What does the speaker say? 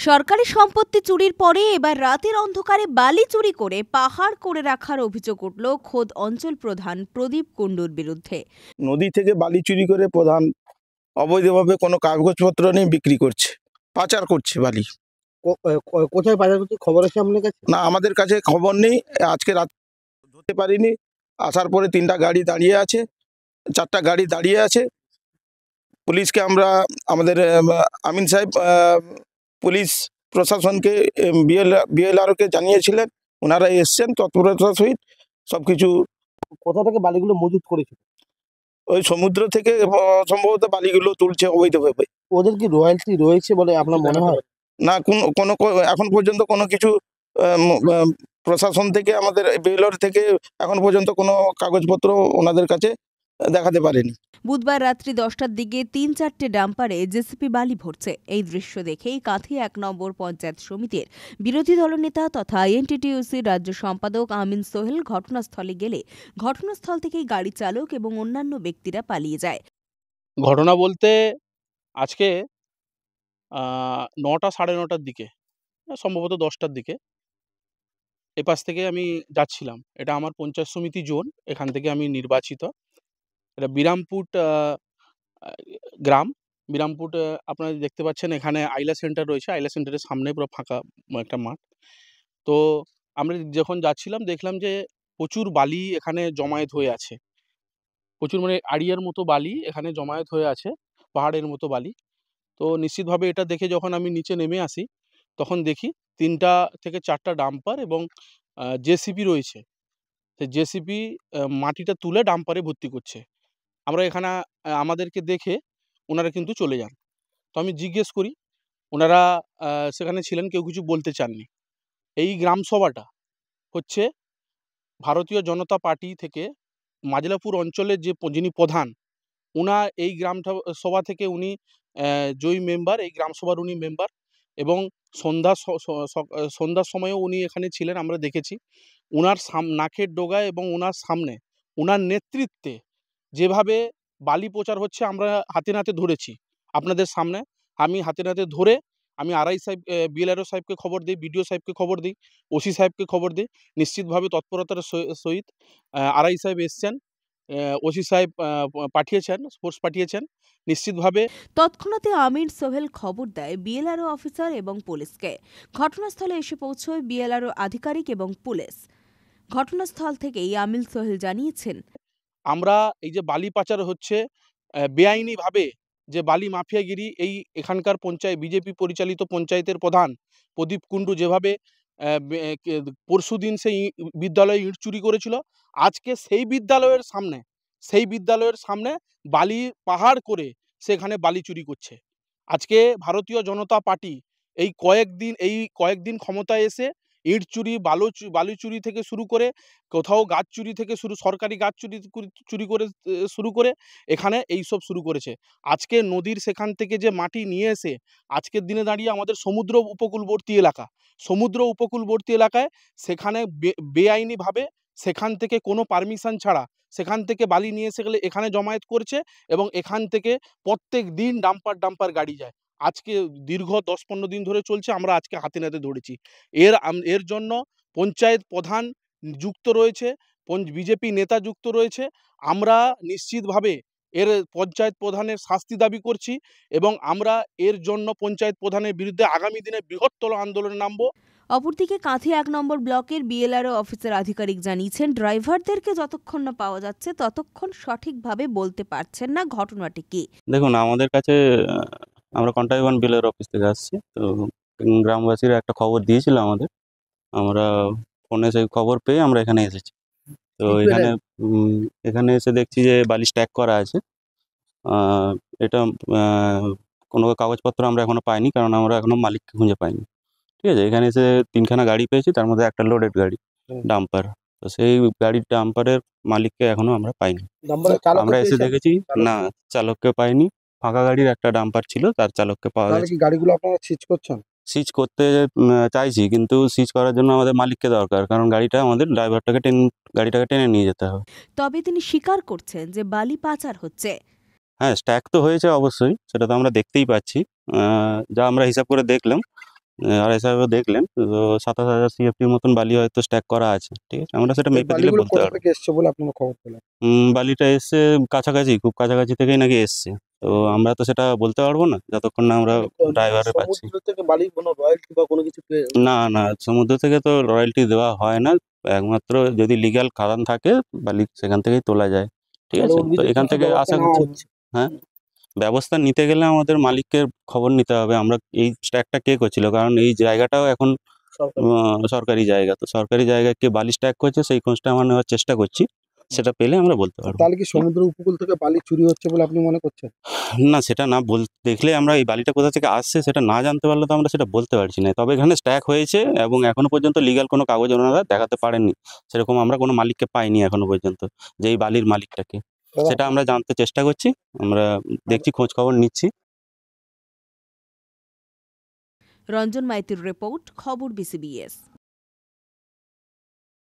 সরকারি সম্পত্তি চুরির পরে এবার রাতের অন্ধকারে বালি চুরি করে পাহাড় করে রাখার অভিযোগ উঠল খোদ অঞ্চল প্রধান প্রদীপ কুণ্ডুর বিরুদ্ধে। নদী থেকে বালি চুরি করে প্রধান অবৈধভাবে কোনো কাগজপত্র নিয়ে বিক্রি করছে, পাচার করছে বালি। কোথায় বাজার করতে খবর আছে আপনার কাছে? না, আমাদের কাছে খবর নেই। আজকে রাত ধরতে পারিনি। আসার পরে 3টা গাড়ি দাঁড়িয়ে আছে, 4টা গাড়ি দাঁড়িয়ে আছে। পুলিশকে আমরা আমাদের আমিন সাহেব পুলিশ প্রশাসনকে বিএলআরকে জানিয়েছিলেন। ওনারা এসছেন তৎপরতার সহিত সব কিছু। কোথা থেকে বালিগুলো মজুত করেছে? ওই সমুদ্র থেকে সম্ভবত বালিগুলো তুলছে অবৈধভাবে। ওদের কি রয়্যালটি রয়েছে বলে আপনার মনে হয়? না, কোনো এখন পর্যন্ত কোনো কিছু প্রশাসন থেকে আমাদের বিএলআর থেকে এখন পর্যন্ত কোনো কাগজপত্র ওনাদের কাছে দেখাতে পারেনি। বুধবার রাত্রি 10টার দিকে 3-4টে ডাম্পারে জেসিপি বালি ভরছে। এই দৃশ্য দেখেই কাঁথি 1 নম্বর পঞ্চায়েত সমিতির বিরোধী দলনেতা তথা আইএনটিটিইউসির রাজ্য সম্পাদক আমিন সোহেল ঘটনাস্থলে গেলে ঘটনাস্থল থেকেই গাড়ি চালক এবং অন্যান্য ব্যক্তিরা পালিয়ে যায়। ঘটনা বলতে আজকে 9টা সাড়ে 9টার দিকে, সম্ভবত 10টার দিকে এপাশ থেকে আমি যাচ্ছিলাম। এটা আমার পঞ্চায়েত সমিতি জোন, এখান থেকে আমি নির্বাচিত। এটা বিরামপুর গ্রাম। বিরামপুর আপনারা দেখতে পাচ্ছেন এখানে আইলা সেন্টার রয়েছে। আইলা সেন্টারের সামনে পুরো ফাঁকা একটা মাঠ। তো আমরা যখন যাচ্ছিলাম দেখলাম যে প্রচুর বালি এখানে জমায়েত হয়ে আছে। প্রচুর মানে আড়িয়ার মতো বালি এখানে জমায়েত হয়ে আছে, পাহাড়ের মতো বালি। তো নিশ্চিতভাবে এটা দেখে যখন আমি নিচে নেমে আসি তখন দেখি 3টা থেকে 4টা ডাম্পার এবং জেসিপি রয়েছে। সেই জেসিপি মাটিটা তুলে ডাম্পারে ভর্তি করছে। আমরা এখানে আমাদেরকে দেখে ওনারা কিন্তু চলে যান। তো আমি জিজ্ঞেস করি, ওনারা সেখানে ছিলেন, কেউ কিছু বলতে চাননি। এই গ্রাম সভাটা হচ্ছে ভারতীয় জনতা পার্টি থেকে মাজলাপুর অঞ্চলের যিনি প্রধান, উনার এই সভা থেকে উনি জয়ী মেম্বার, এই গ্রাম সভার উনি মেম্বার। এবং সন্ধ্যার সময়ও উনি এখানে ছিলেন, আমরা দেখেছি। উনার নাকের ডগায় এবং উনার সামনে উনার নেতৃত্বে যেভাবে বালি প্রচার হচ্ছে আমরা হাতে নাতে ধরেছি আপনাদের সামনে। আমি হাতে নাতে ধরে আমি আরআই সাহেব, বিএলআরও সাহেবকে খবর দিই, বিডিও সাহেবকে খবর দিই, ওসি সাহেবকে খবর দিই। নিশ্চিতভাবে তৎপরতার সহিত আরআই সাহেব এসছেন, ওসি সাহেব পাঠিয়েছেন, ফোর্স পাঠিয়েছেন নিশ্চিতভাবে। তৎক্ষণাৎ আমির সোহেল খবর দেয় বিএলআরও অফিসার এবং পুলিশকে। ঘটনাস্থলে এসে পৌঁছয় বিএলআরও আধিকারিক এবং পুলিশ। ঘটনাস্থল থেকেই আমির সোহেল জানিয়েছেন, আমরা এই যে বালি পাচার হচ্ছে বেআইনিভাবে, যে বালি মাফিয়াগিরি, এখানকার বিজেপি পরিচালিত পঞ্চায়েতের প্রধান প্রদীপ কুণ্ডু যেভাবে পরশুদিন সেই বিদ্যালয়ে ইট চুরি করেছিল, আজকে সেই বিদ্যালয়ের সামনে বালি পাহাড় করে সেখানে বালি চুরি করছে। আজকে ভারতীয় জনতা পার্টি এই কয়েকদিন ক্ষমতায় এসে ইট চুরি, বালু চুরি থেকে শুরু করে, কোথাও গাছ চুরি থেকে সরকারি গাছ চুরি করে শুরু করে এখানে এইসব শুরু করেছে। আজকে নদীর সেখান থেকে যে মাটি নিয়ে এসে আজকের দিনে দাঁড়িয়ে আমাদের সমুদ্র উপকূলবর্তী এলাকায় সেখানে বেআইনিভাবে সেখান থেকে কোনো পারমিশন ছাড়া সেখান থেকে বালি নিয়ে এসে গেলে এখানে জমায়েত করছে এবং এখান থেকে প্রত্যেক দিন ডাম্পার গাড়ি যায়। আজকে দীর্ঘ 10-15 দিন ধরে চলছে, আমরা আজকে হাতে নাতে ধরেছি। এর জন্য পঞ্চায়েত প্রধান যুক্ত রয়েছে, বিজেপি নেতা যুক্ত রয়েছে। আমরা নিশ্চিতভাবে এর পঞ্চায়েত প্রধানের শাস্তি দাবি করছি এবং আমরা এর জন্য পঞ্চায়েত প্রধানের বিরুদ্ধে আগামী দিনে বৃহত্তর আন্দোলনে নামব। অপরদিকে কাঁথি 1 নম্বর ব্লকের বিএলআরও অফিসার আধিকারিক জানিয়েছেন, ড্রাইভারদেরকে যতক্ষণ না পাওয়া যাচ্ছে ততক্ষণ সঠিকভাবে বলতে পারছেন না ঘটনাটি কি। দেখুন, আমাদের কাছে আমরা কন্টাইবান বিলের অফিস থেকে আসছি। তো গ্রামবাসীরা একটা খবর দিয়েছিল আমাদের, আমরা ফোনে সেই খবর পেয়ে আমরা এখানে এসেছি। তো এখানে এসে দেখছি যে বালি স্ট্যাক করা আছে। এটা কোনো কাগজপত্র আমরা এখনো পাইনি, কারণ আমরা এখনো মালিককে খুঁজে পাইনি। ঠিক আছে, এখানে এসে 3খানা গাড়ি পেয়েছি, তার মধ্যে একটা লোডেড গাড়ি ডাম্পার। তো সেই গাড়ির ডাম্পারের মালিককে এখনো আমরা পাইনি। আমরা এসে দেখেছি না, চালককে পাইনি। ফাঁকা গাড়ির একটা ডাম্পার ছিল, তার চালককে পাওয়া গেছে। গাড়িগুলো আপনারা সিজ করছেন? সিজ করতে চাইছি, কিন্তু সিজ করার জন্য আমাদের মালিককে দরকার, কারণ আমাদের গাড়িটাকে টেনে নিয়ে যেতে হবে। তবে তিনি স্বীকার করছেন যে বালি পাচার হচ্ছে। হ্যাঁ, স্ট্যাক তো হয়েছে অবশ্যই, সেটা তো আমরা দেখতেই পাচ্ছি। যা আমরা হিসাব করে দেখলাম, আড়াই সাহেবও দেখলেন, তো 27,000 CFTর মতন বালি হয়তো স্ট্যাক করা আছে, ঠিক আছে, আমরা সেটা এই মেপে দিলে বালিগুলো বলতে কোথা পারবো। থেকে এসছে বলে আপনারা খবর পেলেন? বালিটা এসছে কাছাকাছি, খুব কাছাকাছি থেকেই নাকি এসছে, তো আমরা তো সেটা বলতে পারবো না যতক্ষণ না আমরা ড্রাইভারে পাচ্ছি। সমুদ্র থেকে বালি কোনো রয়্যালটি বা কোনো কিছু না না, সমুদ্র থেকে তো রয়্যালটি দেওয়া হয় না, একমাত্র যদি লিগ্যাল খাদান থাকে বালি সেখান থেকেই তোলা যায়, ঠিক তাহলে আছে, ওর তো বিরুদ্ধে এখান কি থেকে ব্যবস্থা আশা নেওয়া করছি। হচ্ছে? হ্যাঁ, ব্যবস্থা নিতে গেলে আমাদের মালিককে খবর নিতে হবে আমরা এই স্ট্যাকটা কে করছিল, কারণ এই জায়গাটাও এখন সরকার সরকারি জায়গা, তো সরকারি জায়গায় কে বালি স্ট্যাক করছে সেই খোঁজটা আমরা নেওয়ার চেষ্টা করছি, সেটা পেলে আমরা বলতে পারবো। তাহলে কি সমুদ্র উপকূল থেকে বালি চুরি হচ্ছে বলে আপনি মনে করছেন? না, সেটা না দেখলে আমরা এই বালিটা কোথা থেকে আসছে সেটা না জানতে পারলে তো আমরা সেটা বলতে পারছি না, তবে এখানে স্ট্যাক হয়েছে এবং এখনো পর্যন্ত লিগ্যাল কোনো কাগজ ওনারা দেখাতে পারেননি, সেরকম আমরা কোনো মালিককে পাইনি এখনো পর্যন্ত, যে এই বালির মালিকটাকে, দাদা, সেটা আমরা জানতে চেষ্টা করছি, আমরা দেখছি, খোঁজ খবর নিচ্ছি। রঞ্জন মাইতির রিপোর্ট, খবর BCBS।